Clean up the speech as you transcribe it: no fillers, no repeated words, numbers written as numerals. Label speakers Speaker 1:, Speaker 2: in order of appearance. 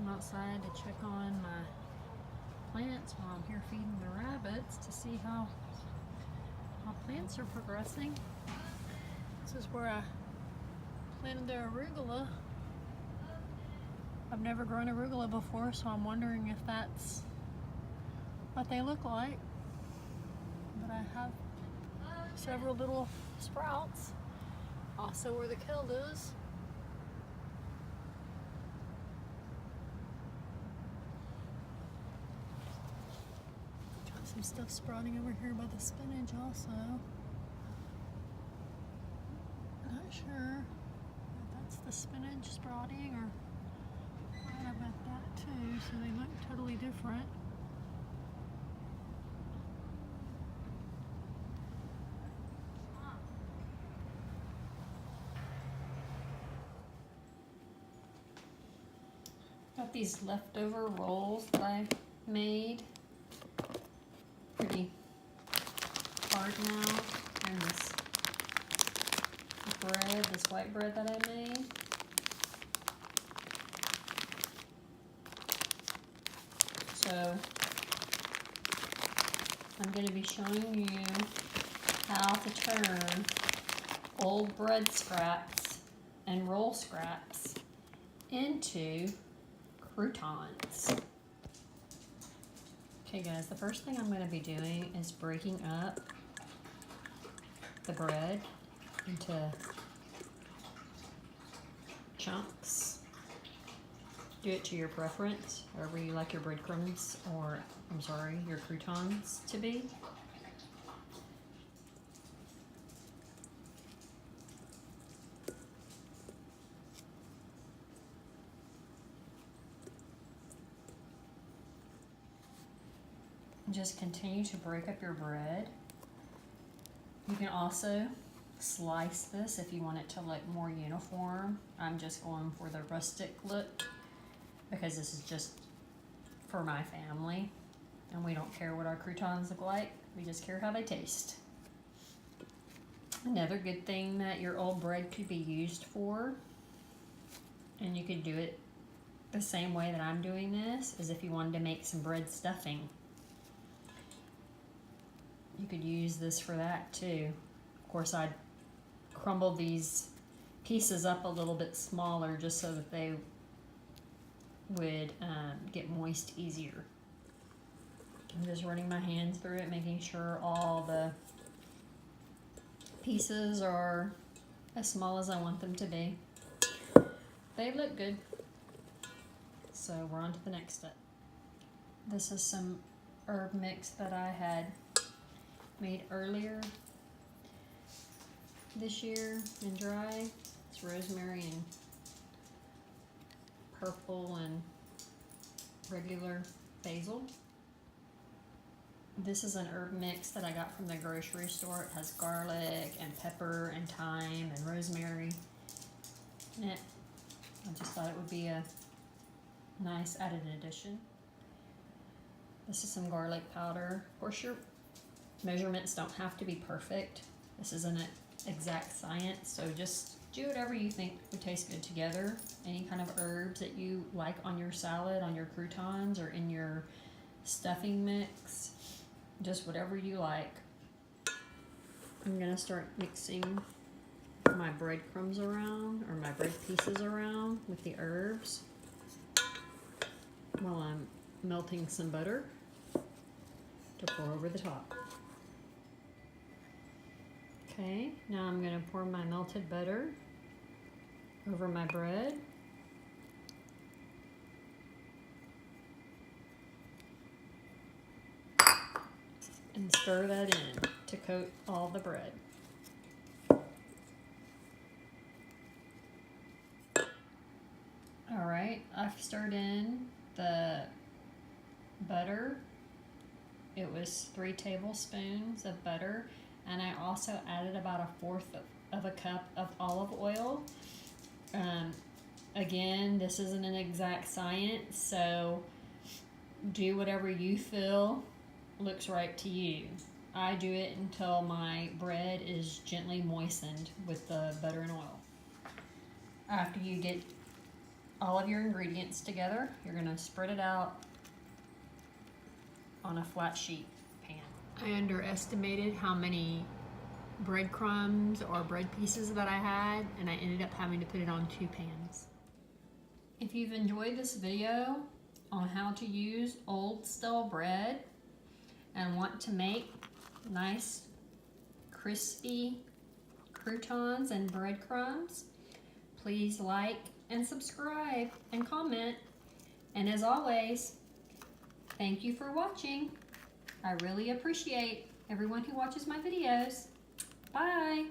Speaker 1: came outside to check on my plants while I'm here feeding the rabbits to see how my plants are progressing. This is where I planted the arugula. I've never grown arugula before, so I'm wondering if that's what they look like. But I have several little sprouts. Also where the kale is. Got some stuff sprouting over here by the spinach also. Not sure if that's the spinach sprouting or what about that too, so they look totally different. Got these leftover rolls that I made. Pretty hard now. And this bread, this white bread that I made. So I'm going to be showing you how to turn old bread scraps and roll scraps into croutons. Okay guys, the first thing I'm going to be doing is breaking up the bread into chunks. Do it to your preference, wherever you like your breadcrumbs, or I'm sorry, your croutons to be. Just continue to break up your bread. You can also slice this if you want it to look more uniform. I'm just going for the rustic look because this is just for my family and we don't care what our croutons look like, we just care how they taste. Another good thing that your old bread could be used for, and you could do it the same way that I'm doing this, is if you wanted to make some bread stuffing. You could use this for that too. Of course, I'd crumble these pieces up a little bit smaller just so that they would get moist easier. I'm just running my hands through it, making sure all the pieces are as small as I want them to be. They look good. So we're on to the next step. This is some herb mix that I had made earlier this year and dry. It's rosemary and purple and regular basil. This is an herb mix that I got from the grocery store. It has garlic and pepper and thyme and rosemary in it. I just thought it would be a nice added addition. This is some garlic powder. Of course, your measurements don't have to be perfect. This isn't an exact science, so just do whatever you think would taste good together. Any kind of herbs that you like on your salad, on your croutons, or in your stuffing mix. Just whatever you like. I'm gonna start mixing my breadcrumbs around, or my bread pieces around with the herbs while I'm melting some butter to pour over the top. Okay, now I'm going to pour my melted butter over my bread. And stir that in to coat all the bread. Alright, I've stirred in the butter. It was 3 tablespoons of butter. And I also added about 1/4 of a cup of olive oil. Again, this isn't an exact science, so do whatever you feel looks right to you. I do it until my bread is gently moistened with the butter and oil. After you get all of your ingredients together. You're gonna spread it out on a flat sheet pan. I underestimated how many breadcrumbs or bread pieces that I had, and I ended up having to put it on 2 pans. If you've enjoyed this video on how to use old stale bread and want to make nice crispy croutons and breadcrumbs, please like and subscribe and comment. And as always, thank you for watching. I really appreciate everyone who watches my videos. Bye.